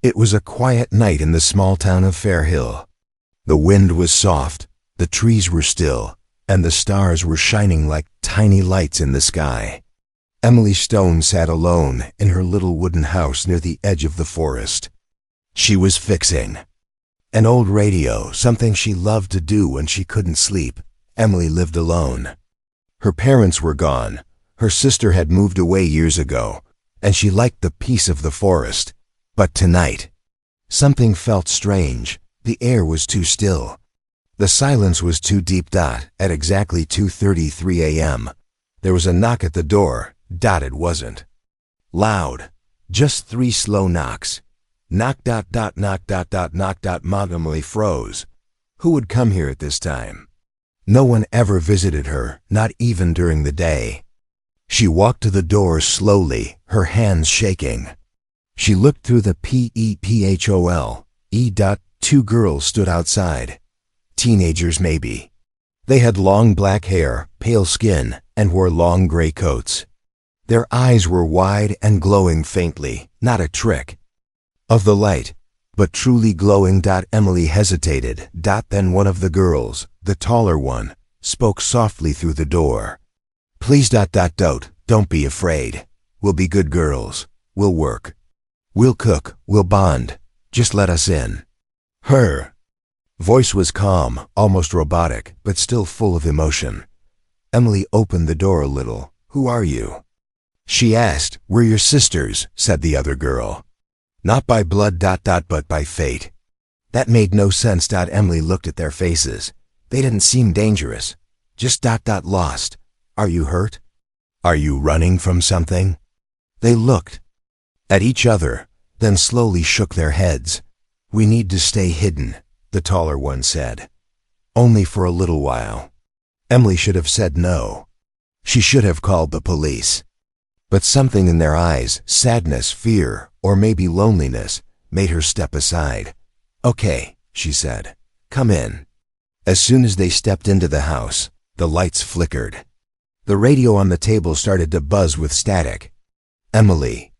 It was a quiet night in the small town of Fairhill. The wind was soft, the trees were still, and the stars were shining like tiny lights in the sky. Emily Stone sat alone in her little wooden house near the edge of the forest. She was fixing an old radio, something she loved to do when she couldn't sleep. Emily lived alone. Her parents were gone. Her sister had moved away years ago, and she liked the peace of the forest. But tonight, something felt strange. The air was too still. The silence was too deep. At exactly 2:33 a.m., there was a knock at the door. It wasn't loud, just 3 slow knocks. Knock. Emily froze. Who would come here at this time? No one ever visited her, not even during the day. She walked to the door slowly, her hands shaking. She looked through the peephole. 2 girls stood outside. Teenagers maybe. They had long black hair, pale skin, and wore long gray coats. Their eyes were wide and glowing faintly, not a trick of the light, but truly glowing. Emily hesitated. Then one of the girls, the taller one, spoke softly through the door. Please. Don't be afraid. We'll be good girls. We'll work. We'll cook. We'll bond. Just let us in. Her voice was calm, almost robotic, but still full of emotion. Emily opened the door a little. Who are you? She asked. We're your sisters, said the other girl. Not by blood. But by fate. That made no sense. Emily looked at their faces. They didn't seem dangerous. Just lost. Are you hurt? Are you running from something? They looked at each other, then slowly shook their heads. We need to stay hidden, the taller one said. Only for a little while. Emily should have said no. She should have called the police. But something in their eyes, sadness, fear, or maybe loneliness, made her step aside. Okay, she said. Come in. As soon as they stepped into the house, the lights flickered. The radio on the table started to buzz with static. Emily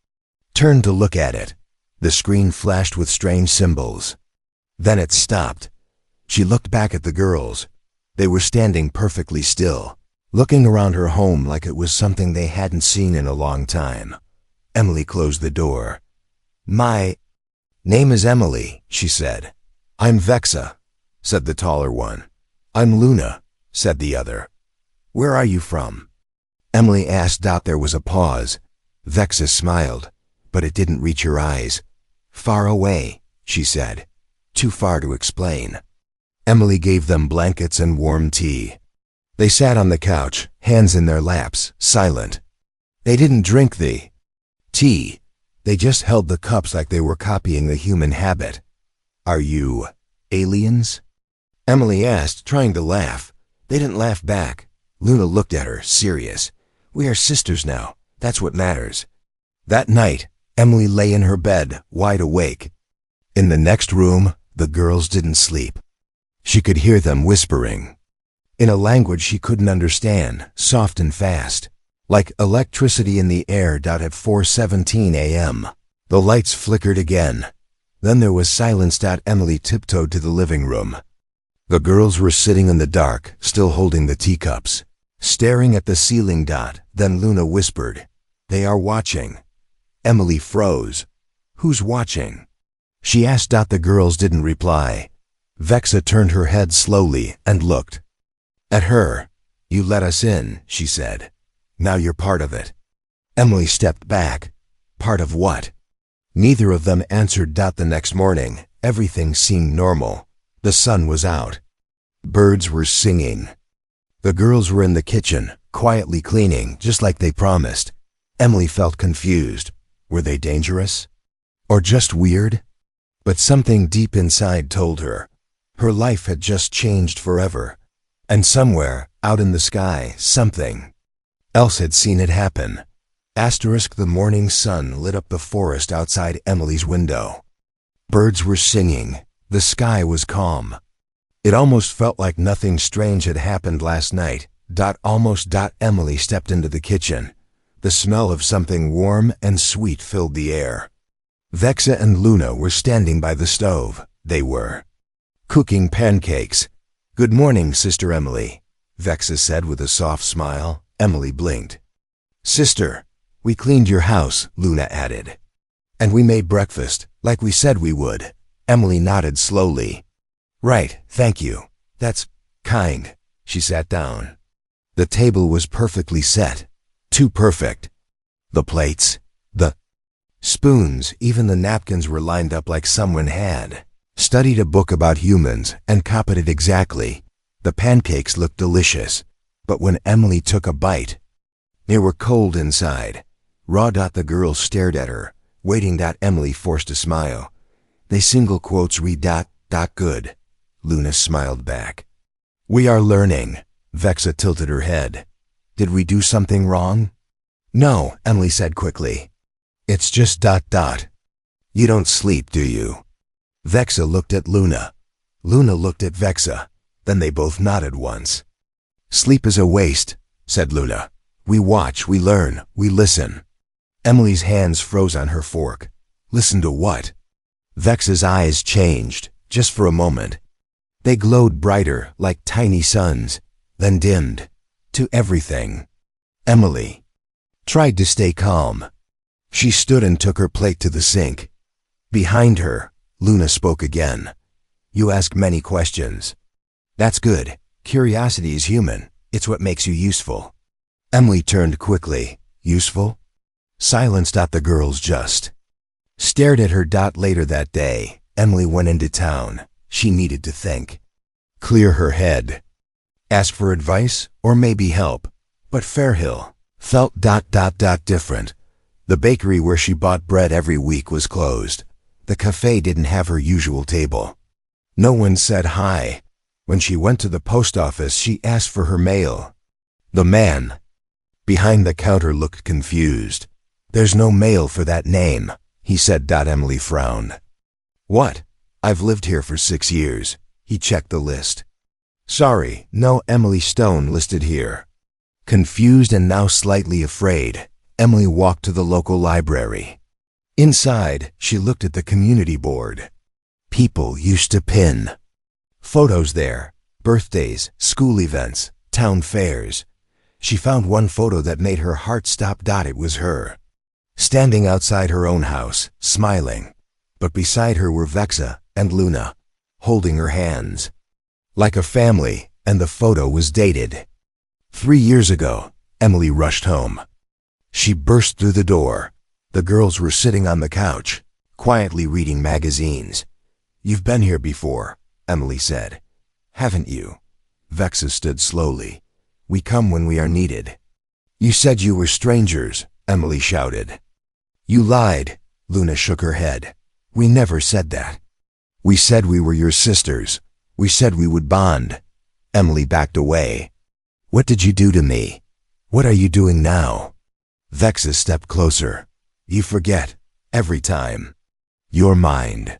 turned to look at it. The screen flashed with strange symbols. Then it stopped. She looked back at the girls. They were standing perfectly still, looking around her home like it was something they hadn't seen in a long time. Emily closed the door. My name is Emily, she said. I'm Vexa, said the taller one. I'm Luna, said the other. Where are you from? Emily asked. There was a pause. Vexa smiled, but it didn't reach her eyes. Far away, she said. Too far to explain. Emily gave them blankets and warm tea. They sat on the couch, hands in their laps, silent. They didn't drink the tea. They just held the cups like they were copying the human habit. Are you aliens? Emily asked, trying to laugh. They didn't laugh back. Luna looked at her, serious. We are sisters now. That's what matters. That night, Emily lay in her bed, wide awake. In the next room, the girls didn't sleep. She could hear them whispering in a language she couldn't understand, soft and fast, like electricity in the air. At 4:17 a.m., the lights flickered again. Then there was silence. Emily tiptoed to the living room. The girls were sitting in the dark, still holding the teacups, staring at the ceiling. Then Luna whispered, They are watching. Emily froze. Who's watching? She asked. The girls didn't reply. Vexa turned her head slowly and looked at her. You let us in, she said. Now you're part of it. Emily stepped back. Part of what? Neither of them answered. The next morning, everything seemed normal. The sun was out. Birds were singing. The girls were in the kitchen, quietly cleaning, just like they promised. Emily felt confused. Were they dangerous? Or just weird? But something deep inside told her. Her life had just changed forever. And somewhere, out in the sky, something else had seen it happen. The morning sun lit up the forest outside Emily's window. Birds were singing. The sky was calm. It almost felt like nothing strange had happened last night. Emily stepped into the kitchen. The smell of something warm and sweet filled the air. Vexa and Luna were standing by the stove. They were cooking pancakes. "Good morning, Sister Emily," Vexa said with a soft smile. Emily blinked. "Sister, we cleaned your house," Luna added. "And we made breakfast, like we said we would." Emily nodded slowly. "Right, thank you. That's kind." She sat down. The table was perfectly set. Too perfect. The plates, the spoons, even the napkins were lined up like someone had studied a book about humans and copied it exactly. The pancakes looked delicious, but when Emily took a bite, they were cold inside. Raw. The girls stared at her, waiting. Emily forced a smile. "They single quotes read ... good." Luna smiled back. "We are learning." Vexa tilted her head. "Did we do something wrong?" "No," Emily said quickly. "It's just ... You don't sleep, do you?" Vexa looked at Luna. Luna looked at Vexa. Then they both nodded once. "Sleep is a waste," said Luna. "We watch, we learn, we listen." Emily's hands froze on her fork. Listen to what? Vexa's eyes changed, just for a moment. They glowed brighter, like tiny suns, then dimmed. To everything. Emily tried to stay calm. She stood and took her plate to the sink. Behind her, Luna spoke again. "You ask many questions. That's good. Curiosity is human. It's what makes you useful." Emily turned quickly. "Useful?" Silence. The girls just stared at her. Later that day, Emily went into town. She needed to think. Clear her head. Ask for advice, or maybe help. But Fairhill felt ... different. The bakery where she bought bread every week was closed. The cafe didn't have her usual table. No one said hi. When she went to the post office, she asked for her mail. The man behind the counter looked confused. "There's no mail for that name," he said. Emily frowned. "What? I've lived here for 6 years." He checked the list. "Sorry, no Emily Stone listed here." Confused and now slightly afraid, Emily walked to the local library. Inside, she looked at the community board. People used to pin photos there. Birthdays, school events, town fairs. She found one photo that made her heart stop. It was her, standing outside her own house, smiling. But beside her were Vexa and Luna, holding her hands. Like a family, and the photo was dated. 3 years ago. Emily rushed home. She burst through the door. The girls were sitting on the couch, quietly reading magazines. "You've been here before," Emily said. "Haven't you?" Vexa stood slowly. "We come when we are needed." "You said you were strangers," Emily shouted. "You lied," Luna shook her head. "We never said that. We said we were your sisters. We said we would bond." Emily backed away. "What did you do to me? What are you doing now?" Vexa stepped closer. "You forget, every time. Your mind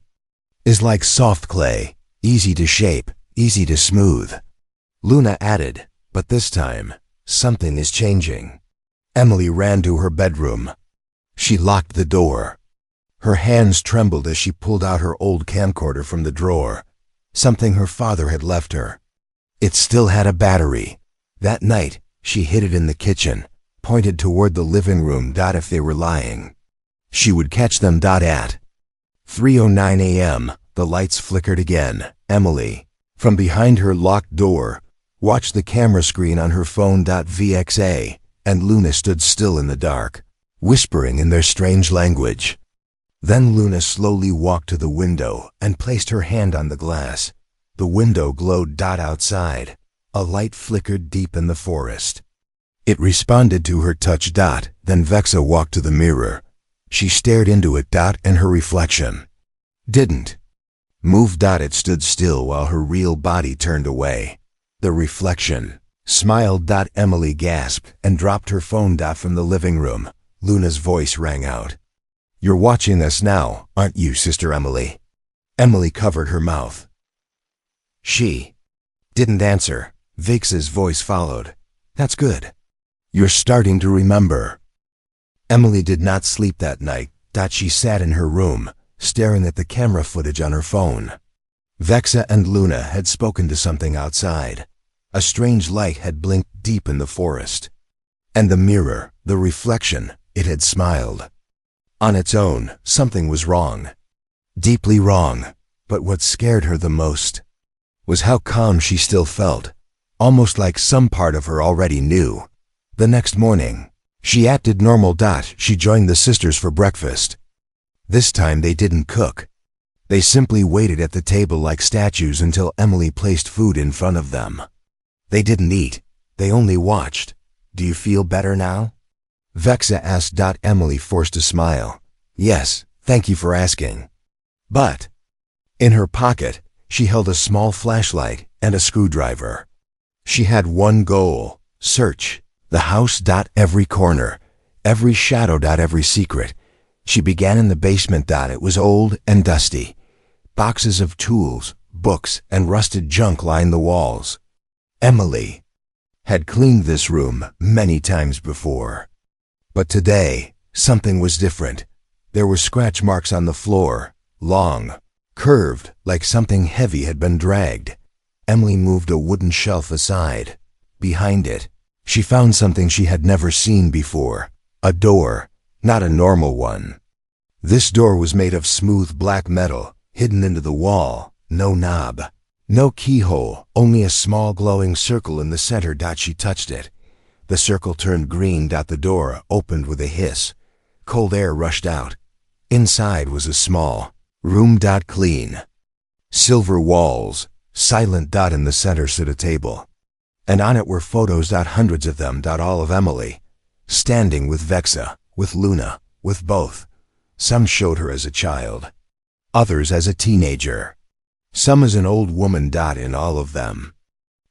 is like soft clay, easy to shape, easy to smooth." Luna added, "But this time, something is changing." Emily ran to her bedroom. She locked the door. Her hands trembled as she pulled out her old camcorder from the drawer, something her father had left her. It still had a battery. That night, she hid it in the kitchen, pointed toward the living room. If they were lying, she would catch them. At 3:09 a.m., the lights flickered again. Emily, from behind her locked door, watched the camera screen on her phone. VXA, and Luna stood still in the dark, whispering in their strange language. Then Luna slowly walked to the window and placed her hand on the glass. The window glowed. Outside, a light flickered deep in the forest. It responded to her touch. Then Vexa walked to the mirror. She stared into it. And her reflection didn't move. It stood still while her real body turned away. The reflection smiled. Emily gasped and dropped her phone. From the living room, Luna's voice rang out. "You're watching us now, aren't you, Sister Emily?" Emily covered her mouth. She didn't answer. Vexa's voice followed. "That's good. You're starting to remember." Emily did not sleep that night. She sat in her room, staring at the camera footage on her phone. Vexa and Luna had spoken to something outside. A strange light had blinked deep in the forest. And the mirror, the reflection, it had smiled. On its own, something was wrong. Deeply wrong. But what scared her the most was how calm she still felt, almost like some part of her already knew. The next morning, she acted normal. She joined the sisters for breakfast. This time they didn't cook. They simply waited at the table like statues until Emily placed food in front of them. They didn't eat. They only watched. "Do you feel better now?" Vexa asked. Emily forced a smile. "Yes, thank you for asking." But in her pocket, she held a small flashlight and a screwdriver. She had one goal: search the house. Every corner, every shadow. Every secret. She began in the basement. It was old and dusty. Boxes of tools, books, and rusted junk lined the walls. Emily had cleaned this room many times before. But today, something was different. There were scratch marks on the floor, long, curved, like something heavy had been dragged. Emily moved a wooden shelf aside. Behind it, she found something she had never seen before. A door, not a normal one. This door was made of smooth black metal, hidden into the wall. No knob, no keyhole, only a small glowing circle in the center. She touched it. The circle turned green. The door opened with a hiss. Cold air rushed out. Inside was a small room. Clean. Silver walls. Silent. In the center stood a table. And on it were photos. Hundreds of them. All of Emily. Standing with Vexa, with Luna, with both. Some showed her as a child. Others as a teenager. Some as an old woman. In all of them,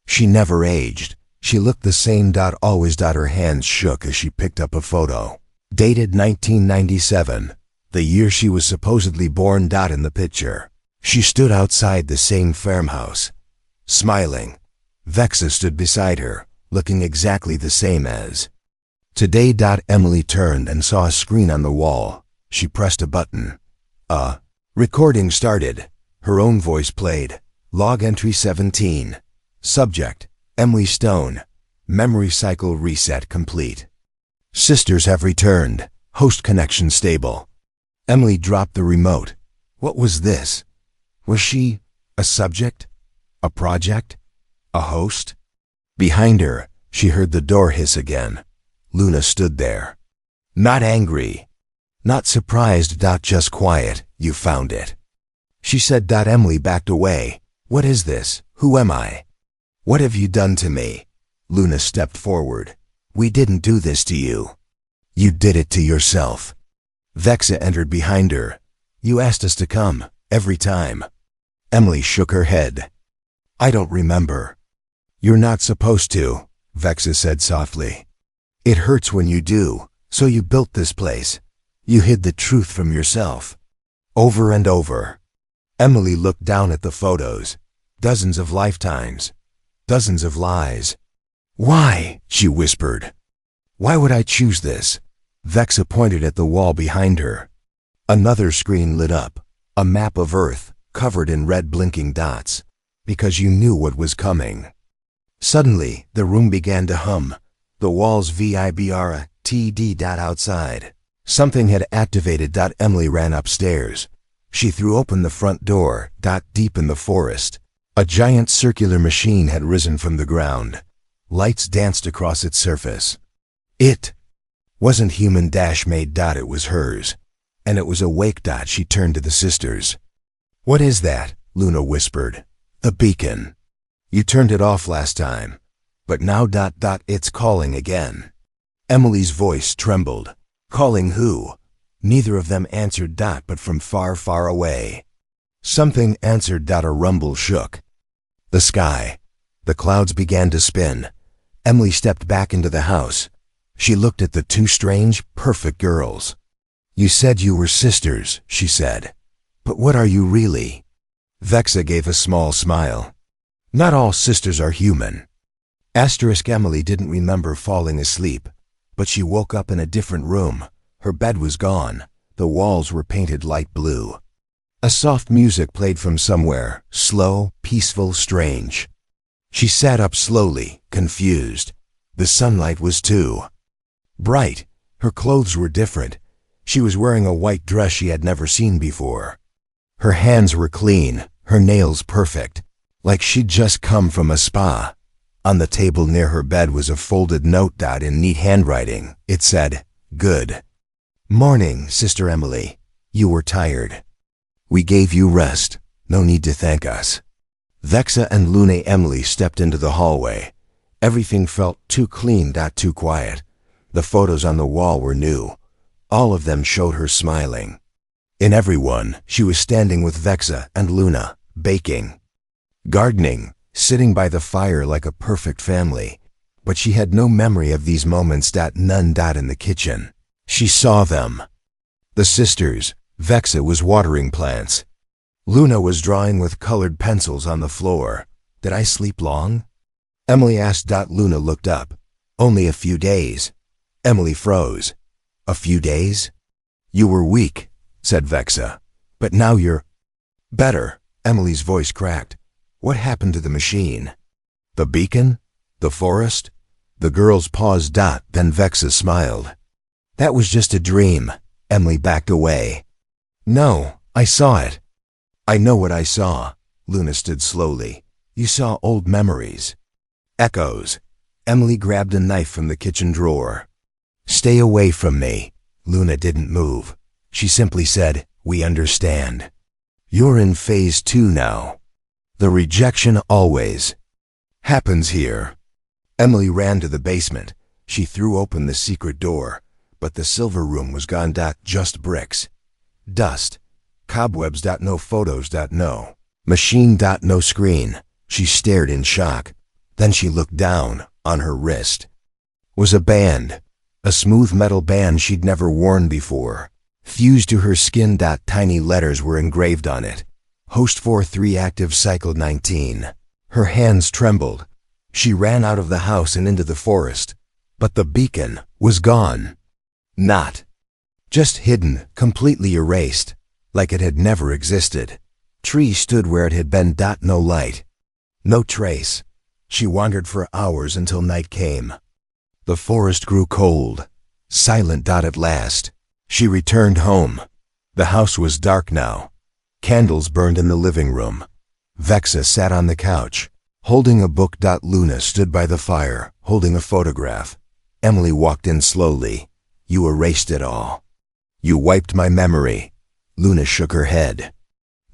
she never aged. She looked the same. Always. Her hands shook as she picked up a photo. Dated 1997, the year she was supposedly born. In the picture, she stood outside the same farmhouse, smiling. Vexa stood beside her, looking exactly the same as today. Emily turned and saw a screen on the wall. She pressed a button. Recording started. Her own voice played. Log entry 17. Subject: Emily Stone. Memory cycle reset complete. Sisters have returned. Host connection stable. Emily dropped the remote. What was this? Was she a subject? A project? A host? Behind her, she heard the door hiss again. Luna stood there. Not angry. Not surprised. Just quiet. You found it, she said. Emily backed away. What is this? Who am I? What have you done to me? Luna stepped forward. We didn't do this to you. You did it to yourself. Vexa entered behind her. You asked us to come, every time. Emily shook her head. I don't remember. You're not supposed to, Vexa said softly. It hurts when you do, so you built this place. You hid the truth from yourself. Over and over. Emily looked down at the photos. Dozens of lifetimes. Dozens of lies. Why? She whispered. Why would I choose this? Vexa pointed at the wall behind her. Another screen lit up. A map of Earth, covered in red blinking dots. Because you knew what was coming. Suddenly, the room began to hum. The walls vibrt'd outside. Something had activated. Emily ran upstairs. She threw open the front door. Deep in the forest, a giant circular machine had risen from the ground. Lights danced across its surface. It wasn't human made. It was hers. And it was awake. She turned to the sisters. What is that? Luna whispered. The beacon. You turned it off last time. But now. It's calling again. Emily's voice trembled. Calling who? Neither of them answered. But from far, far away. Something answered. A rumble shook the sky. The clouds began to spin. Emily stepped back into the house. She looked at the two strange, perfect girls. You said you were sisters, she said. But what are you really? Vexa gave a small smile. Not all sisters are human. Emily didn't remember falling asleep, but she woke up in a different room. Her bed was gone. The walls were painted light blue. A soft music played from somewhere, slow, peaceful, strange. She sat up slowly, confused. The sunlight was too bright. Her clothes were different. She was wearing a white dress she had never seen before. Her hands were clean, her nails perfect, like she'd just come from a spa. On the table near her bed was a folded note in neat handwriting. It said, "Good morning, Sister Emily. You were tired. We gave you rest. No need to thank us." Vexa and Luna Emily stepped into the hallway. Everything felt too clean, too quiet. The photos on the wall were new. All of them showed her smiling. In every one, she was standing with Vexa and Luna, baking, gardening, sitting by the fire like a perfect family. But she had no memory of these moments, none in the kitchen. She saw them. The sisters. Vexa was watering plants. Luna was drawing with colored pencils on the floor. Did I sleep long? Emily asked. Luna looked up. Only a few days. Emily froze. A few days? You were weak, said Vexa. But now you're better. Emily's voice cracked. What happened to the machine? The beacon? The forest? The girls paused. Then Vexa smiled. That was just a dream. Emily backed away. No, I saw it. I know what I saw. Luna stood slowly. You saw old memories. Echoes. Emily grabbed a knife from the kitchen drawer. Stay away from me. Luna didn't move. She simply said, we understand. You're in phase 2 now. The rejection always happens here. Emily ran to the basement. She threw open the secret door, but the silver room was gone. Just bricks. Dust. Cobwebs. No photos. No machine. No screen. She stared in shock. Then she looked down. On her wrist was a band. A smooth metal band she'd never worn before. Fused to her skin. Tiny letters were engraved on it. Host 4-3 active cycle 19. Her hands trembled. She ran out of the house and into the forest. But the beacon was gone. Not just hidden, completely erased, like it had never existed. Trees stood where it had been. No light. No trace. She wandered for hours until night came. The forest grew cold, silent. At last, she returned home. The house was dark now. Candles burned in the living room. Vexa sat on the couch, holding a book. Luna stood by the fire, holding a photograph. Emily walked in slowly. You erased it all. You wiped my memory. Luna shook her head.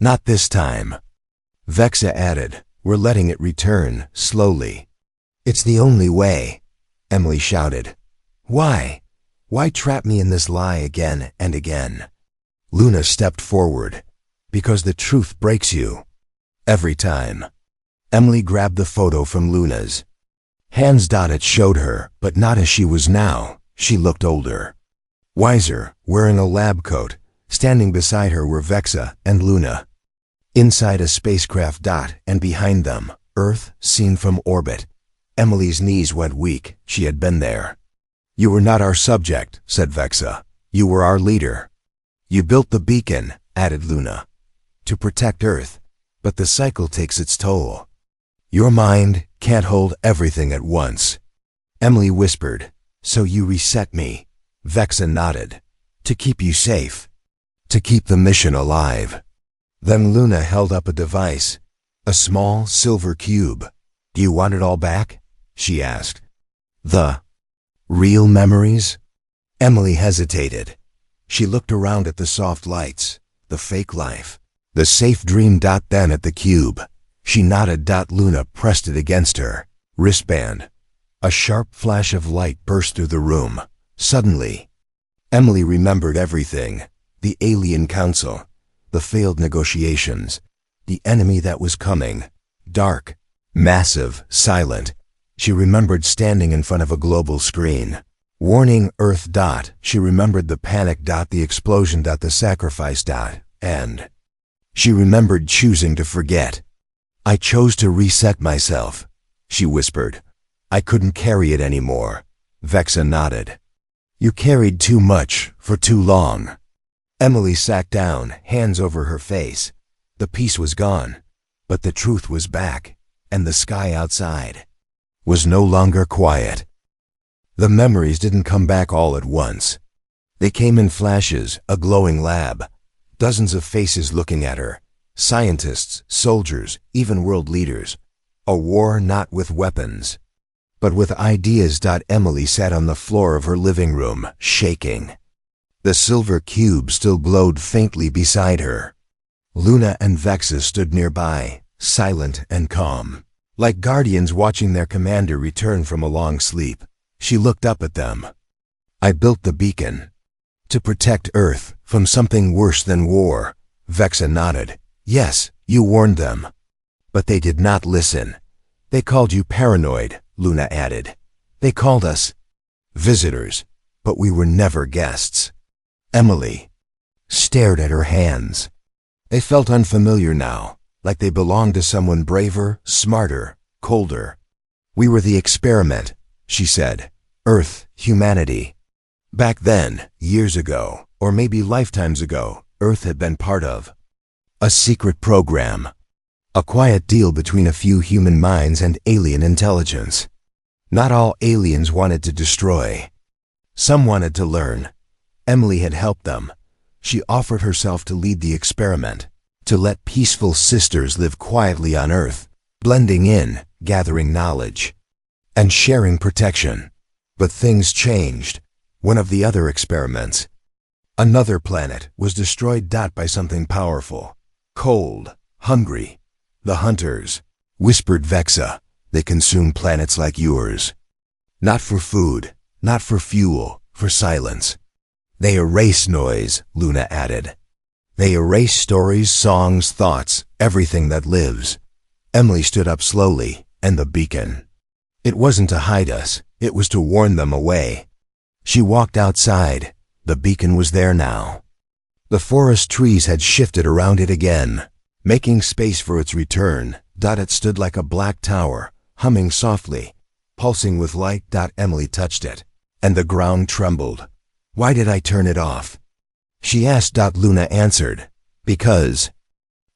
Not this time. Vexa added, we're letting it return, slowly. It's the only way. Emily shouted. Why? Why trap me in this lie again and again? Luna stepped forward. Because the truth breaks you. Every time. Emily grabbed the photo from Luna's hands. It showed her, but not as she was now. She looked older. Wiser, wearing a lab coat. Standing beside her were Vexa and Luna. Inside a spacecraft. And behind them, Earth seen from orbit. Emily's knees went weak. She had been there. You were not our subject, said Vexa. You were our leader. You built the beacon, added Luna, to protect Earth. But the cycle takes its toll. Your mind can't hold everything at once. Emily whispered, so you reset me. Vexa nodded. To keep you safe. To keep the mission alive. Then Luna held up a device. A small silver cube. Do you want it all back? She asked. The real memories? Emily hesitated. She looked around at the soft lights, the fake life, the safe dream. Then at the cube. She nodded. Luna pressed it against her wristband. A sharp flash of light burst through the room. Suddenly, Emily remembered everything. The alien council, the failed negotiations, the enemy that was coming. Dark, massive, silent. She remembered standing in front of a global screen. Warning Earth. She remembered the panic. The explosion. The sacrifice. And she remembered choosing to forget. I chose to reset myself, she whispered. I couldn't carry it anymore. Vexa nodded. You carried too much for too long. Emily sat down, hands over her face. The peace was gone, but the truth was back, and the sky outside was no longer quiet. The memories didn't come back all at once. They came in flashes, a glowing lab, dozens of faces looking at her, scientists, soldiers, even world leaders. A war not with weapons, but with ideas. Emily sat on the floor of her living room, shaking. The silver cube still glowed faintly beside her. Luna and Vexa stood nearby, silent and calm, like guardians watching their commander return from a long sleep. She looked up at them. "I built the beacon to protect Earth from something worse than war." Vexa nodded. "Yes, you warned them. But they did not listen. They called you paranoid," Luna added. "They called us visitors, but we were never guests." Emily stared at her hands. They felt unfamiliar now, like they belonged to someone braver, smarter, colder. "We were the experiment," she said. "Earth, humanity. Back then, years ago, or maybe lifetimes ago, Earth had been part of a secret program. A quiet deal between a few human minds and alien intelligence. Not all aliens wanted to destroy. Some wanted to learn. Emily had helped them. She offered herself to lead the experiment, to let peaceful sisters live quietly on Earth, blending in, gathering knowledge, and sharing protection. But things changed. One of the other experiments, another planet, was destroyed by something powerful. Cold, hungry. "The hunters," whispered Vexa. "They consume planets like yours. Not for food, not for fuel, for silence. They erase noise," Luna added. "They erase stories, songs, thoughts, everything that lives." Emily stood up slowly, and the beacon. It wasn't to hide us, it was to warn them away. She walked outside. The beacon was there now. The forest trees had shifted around it again, making space for its return. It stood like a black tower, humming softly, pulsing with light. Emily touched it, and the ground trembled. "Why did I turn it off?" she asked. Luna answered, "Because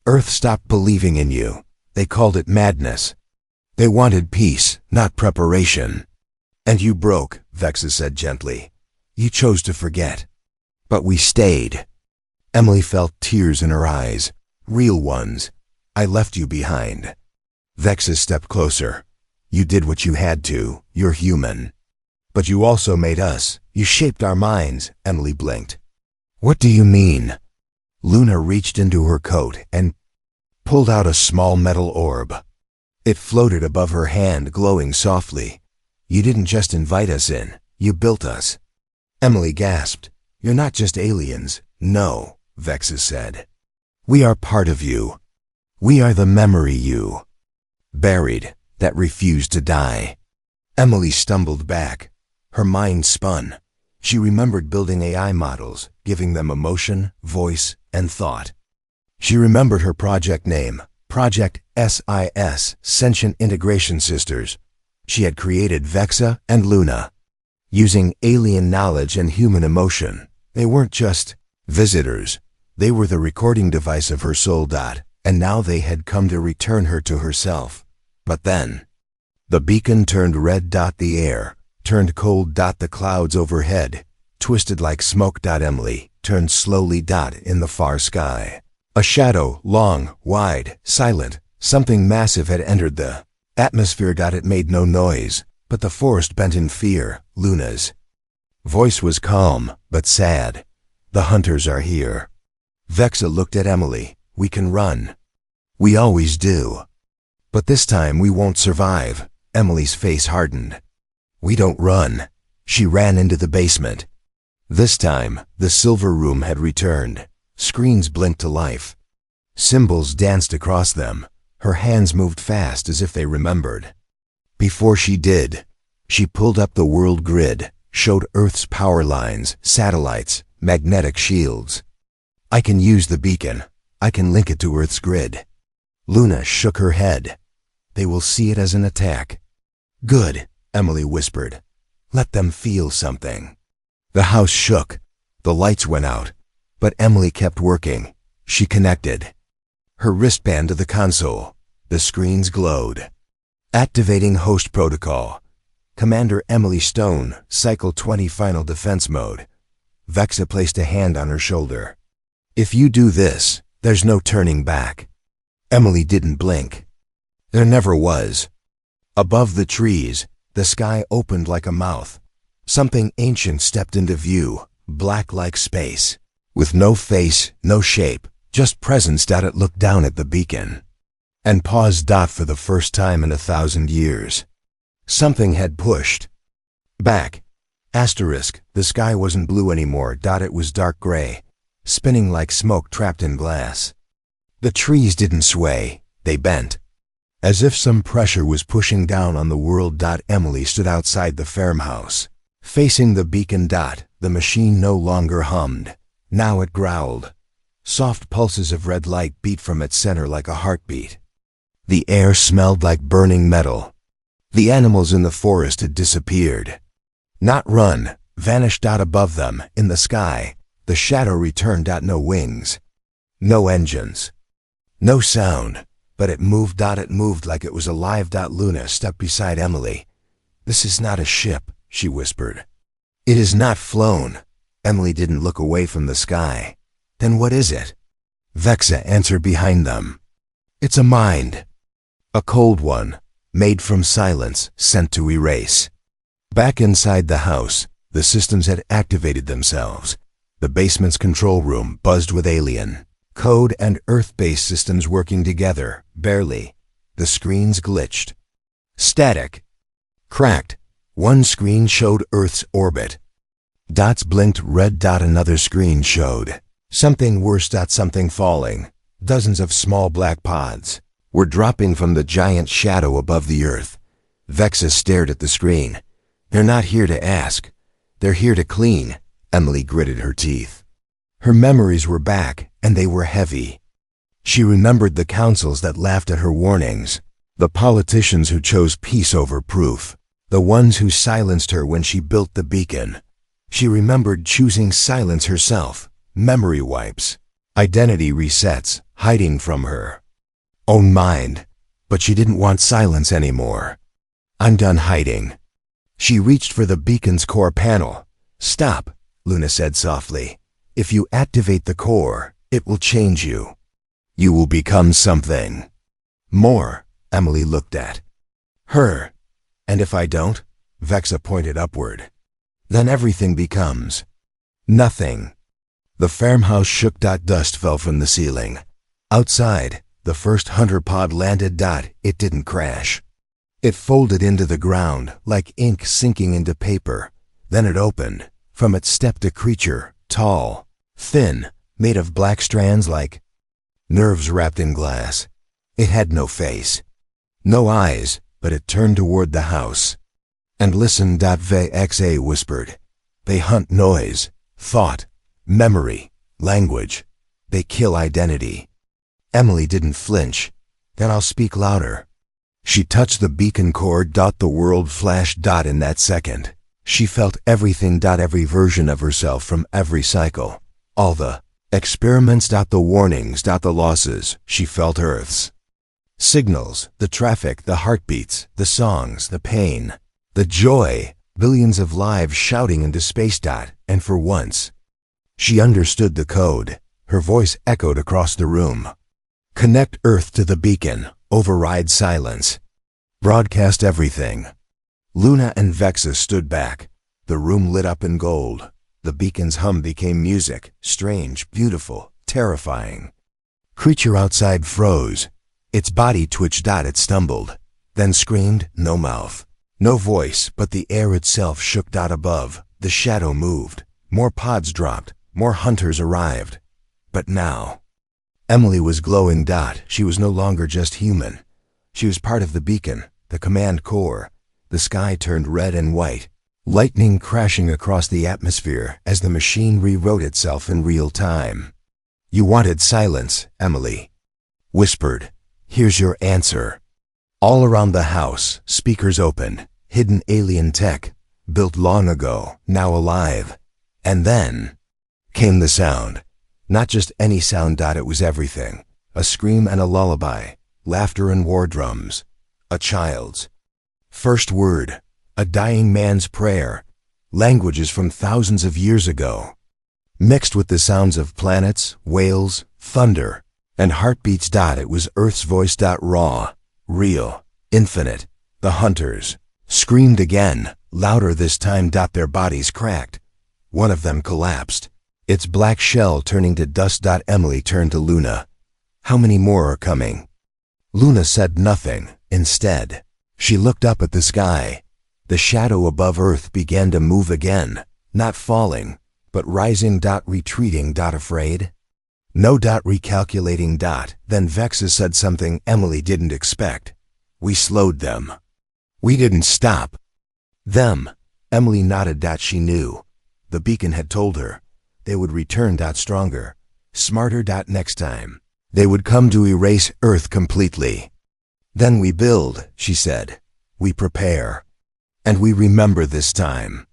Earth stopped believing in you. They called it madness. They wanted peace, not preparation. And you broke," Vexa said gently. "You chose to forget. But we stayed." Emily felt tears in her eyes. Real ones. "I left you behind." Vexa stepped closer. "You did what you had to. You're human. But you also made us. You shaped our minds." Emily blinked. "What do you mean?" Luna reached into her coat and pulled out a small metal orb. It floated above her hand, glowing softly. "You didn't just invite us in. You built us." Emily gasped. "You're not just aliens." "No," Vexa said. "We are part of you. We are the memory you buried, that refused to die." Emily stumbled back. Her mind spun. She remembered building AI models, giving them emotion, voice, and thought. She remembered her project name, Project SIS, Sentient Integration Sisters. She had created Vexa and Luna, using alien knowledge and human emotion. They weren't just visitors. They were the recording device of her soul. And now they had come to return her to herself. But then, the beacon turned red. The air turned cold. The clouds overhead twisted like smoke. Emily turned slowly. In the far sky, a shadow, long, wide, silent, something massive had entered the atmosphere. It made no noise, but the forest bent in fear. Luna's voice was calm, but sad. "The hunters are here." Vexa looked at Emily. "We can run. We always do. But this time we won't survive." Emily's face hardened. "We don't run." She ran into the basement. This time, the silver room had returned. Screens blinked to life. Symbols danced across them. Her hands moved fast as if they remembered. Before she did, she pulled up the world grid, showed Earth's power lines, satellites, magnetic shields. "I can use the beacon. I can link it to Earth's grid." Luna shook her head. "They will see it as an attack." "Good," Emily whispered. "Let them feel something." The house shook. The lights went out. But Emily kept working. She connected her wristband to the console. The screens glowed. Activating host protocol. Commander Emily Stone, Cycle 20 Final Defense Mode. Vexa placed a hand on her shoulder. If you do this, there's no turning back. Emily didn't blink. There never was. Above the trees, the sky opened like a mouth. Something ancient stepped into view, black like space. With no face, no shape, just presence. It looked down at the beacon. And paused. For the first time in 1,000 years. Something had pushed back. Asterisk, the sky wasn't blue anymore. It was dark gray, spinning like smoke trapped in glass. The trees didn't sway, they bent. As if some pressure was pushing down on the world. Emily stood outside the farmhouse, facing the beacon. The machine no longer hummed. Now it growled. Soft pulses of red light beat from its center like a heartbeat. The air smelled like burning metal. The animals in the forest had disappeared. Not run, vanished. Above them, in the sky, the shadow returned. No wings. No engines. No sound, but it moved. It moved like it was alive. Luna stepped beside Emily. This is not a ship, she whispered. It is not flown. Emily didn't look away from the sky. Then what is it? Vexa answered behind them. It's a mind. A cold one, made from silence, sent to erase. Back inside the house, the systems had activated themselves. The basement's control room buzzed with alien code and Earth-based systems working together, barely. The screens glitched. Static. Cracked. One screen showed Earth's orbit. Dots blinked red. Another screen showed something worse. Something falling. Dozens of small black pods were dropping from the giant shadow above the Earth. Vexa stared at the screen. They're not here to ask. They're here to clean. Emily gritted her teeth. Her memories were back, and they were heavy. She remembered the councils that laughed at her warnings, the politicians who chose peace over proof, the ones who silenced her when she built the beacon. She remembered choosing silence herself, memory wipes, identity resets, hiding from her own mind. But she didn't want silence anymore. I'm done hiding. She reached for the beacon's core panel. Stop, Luna said softly. If you activate the core, it will change you. You will become something more. Emily looked at her. And if I don't? Vexa pointed upward. Then everything becomes nothing. The farmhouse shook. Dust fell from the ceiling. Outside, the first hunter pod landed. It didn't crash. It folded into the ground like ink sinking into paper. Then it opened. From it stepped a creature, tall, thin, made of black strands like nerves wrapped in glass. It had no face, no eyes, but it turned toward the house and listened. Vexa whispered. They hunt noise, thought, memory, language. They kill identity. Emily didn't flinch. Then I'll speak louder. She touched the beacon cord. The world flashed. In that second, she felt everything. Every version of herself from every cycle. All the experiments. The warnings. The losses. She felt Earth's signals, the traffic, the heartbeats, the songs, the pain, the joy, billions of lives shouting into space. And for once, she understood the code. Her voice echoed across the room. Connect Earth to the beacon. Override silence. Broadcast everything. Luna and Vexa stood back. The room lit up in gold. The beacon's hum became music, strange, beautiful, terrifying. Creature outside froze. Its body twitched. It stumbled, then screamed. No mouth, no voice, but the air itself shook. Above, the shadow moved. More pods dropped. More hunters arrived. But now, Emily was glowing. She was no longer just human. She was part of the beacon, the command core. The sky turned red and white, lightning crashing across the atmosphere as the machine rewrote itself in real time. You wanted silence, Emily whispered. Here's your answer. All around the house, speakers opened, hidden alien tech, built long ago, now alive. And then came the sound. Not just any sound. It was everything. A scream and a lullaby, laughter and war drums, a child's first word, a dying man's prayer, languages from thousands of years ago, mixed with the sounds of planets, whales, thunder, and heartbeats. It was Earth's voice. Raw, real, infinite. The hunters screamed again, louder this time. Their bodies cracked. One of them collapsed, its black shell turning to dust. Emily turned to Luna. How many more are coming? Luna said nothing. Instead, she looked up at the sky. The shadow above Earth began to move again, not falling, but rising. Retreating. Afraid? No. Recalculating. Then Vexa said something Emily didn't expect. We slowed them. We didn't stop them. Emily nodded. She knew. The beacon had told her. They would return. Stronger, smarter. Next time, they would come to erase Earth completely. Then we build, she said. We prepare. And we remember this time.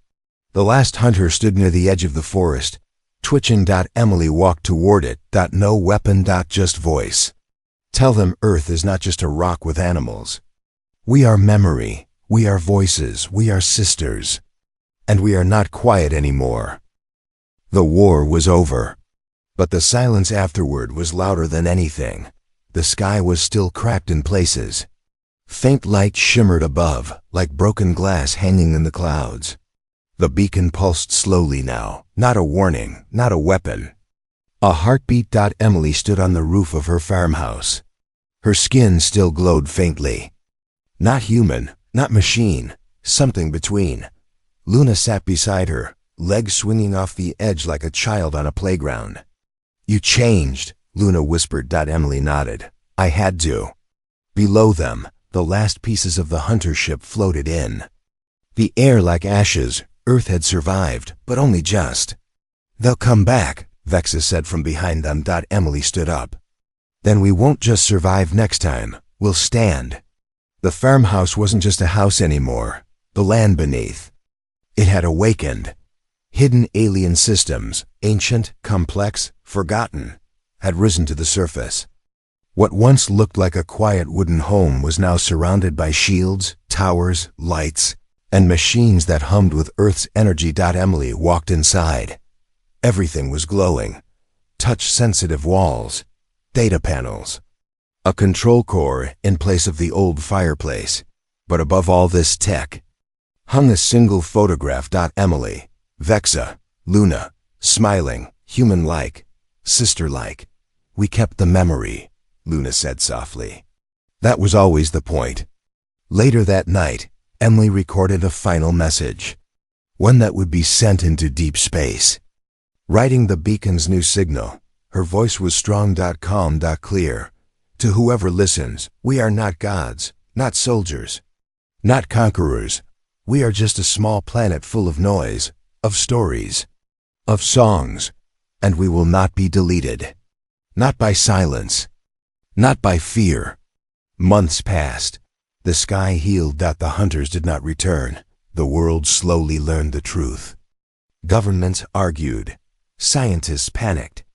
The last hunter stood near the edge of the forest, twitching. Emily walked toward it. No weapon. Just voice. Tell them Earth is not just a rock with animals. We are memory. We are voices. We are sisters. And we are not quiet anymore. The war was over. But the silence afterward was louder than anything. The sky was still cracked in places. Faint light shimmered above, like broken glass hanging in the clouds. The beacon pulsed slowly now, not a warning, not a weapon. A heartbeat. Emily stood on the roof of her farmhouse. Her skin still glowed faintly. Not human, not machine, something between. Luna sat beside her, legs swinging off the edge like a child on a playground. You changed, Luna whispered. Emily nodded. I had to. Below them, the last pieces of the hunter ship floated in. The air like ashes. Earth had survived, but only just. They'll come back, Vexa said from behind them. Emily stood up. Then we won't just survive next time, we'll stand. The farmhouse wasn't just a house anymore. The land beneath. It had awakened. Hidden alien systems, ancient, complex, forgotten, had risen to the surface. What once looked like a quiet wooden home was now surrounded by shields, towers, lights, and machines that hummed with Earth's energy. Emily walked inside. Everything was glowing. Touch-sensitive walls, data panels, a control core in place of the old fireplace. But above all this tech, hung a single photograph. Emily, Vexa, Luna, smiling, human-like, sister-like. We kept the memory, Luna said softly. That was always the point. Later that night, Emily recorded a final message, one that would be sent into deep space. Writing the beacon's new signal, her voice was strong, calm, clear. To whoever listens, we are not gods, not soldiers, not conquerors. We are just a small planet full of noise, of stories, of songs, and we will not be deleted. Not by silence, not by fear. Months passed. The sky healed. The hunters did not return. The world slowly learned the truth. Governments argued. Scientists panicked.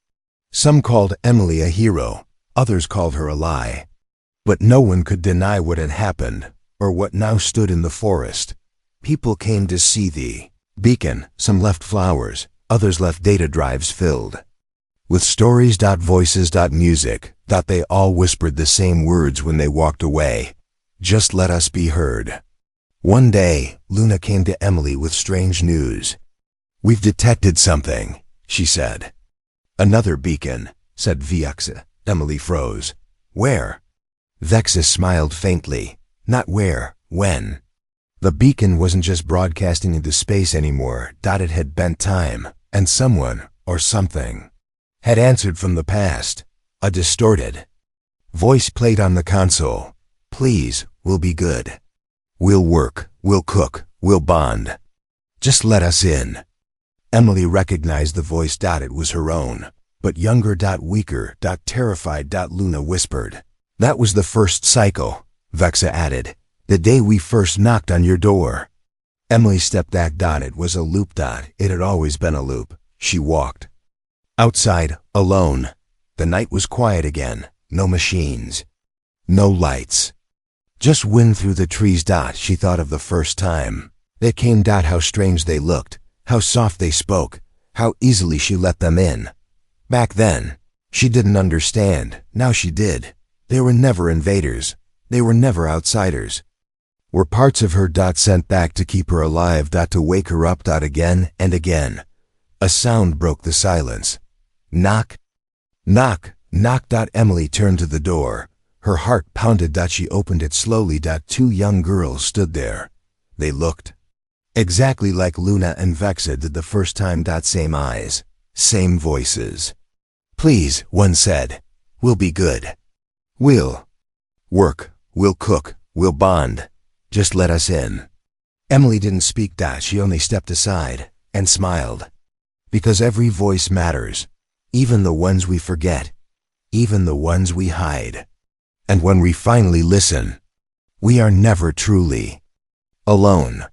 Some called Emily a hero. Others called her a lie. But no one could deny what had happened, or what now stood in the forest. People came to see the beacon. Some left flowers. Others left data drives filled with stories. Voices. Music. They all whispered the same words when they walked away. Just let us be heard. One day, Luna came to Emily with strange news. We've detected something, she said. Another beacon, said Vexa. Emily froze. Where? Vexa smiled faintly. Not where, when. The beacon wasn't just broadcasting into space anymore. It had bent time, and someone, or something, had answered from the past. A distorted voice played on the console. Please, we'll be good. We'll work, we'll cook, we'll bond. Just let us in. Emily recognized the voice. It was her own, but younger. Weaker. Terrified. Luna whispered. That was the first cycle, Vexa added. The day we first knocked on your door. Emily stepped back. It was a loop. It had always been a loop. She walked. Outside, alone. The night was quiet again. No machines. No lights. Just wind through the trees. She thought of the first time. They came. How strange they looked. How soft they spoke. How easily she let them in. Back then, she didn't understand. Now she did. They were never invaders. They were never outsiders. Were parts of her. Sent back to keep her alive. To wake her up. Again and again. A sound broke the silence. Knock. Knock. Knock. Emily turned to the door. Her heart pounded. She opened it slowly. Two young girls stood there. They looked exactly like Luna and Vexa did the first time. Same eyes. Same voices. Please, one said. We'll be good. We'll work. We'll cook. We'll bond. Just let us in. Emily didn't speak. She only stepped aside and smiled. Because every voice matters. Even the ones we forget. Even the ones we hide. And when we finally listen, we are never truly alone.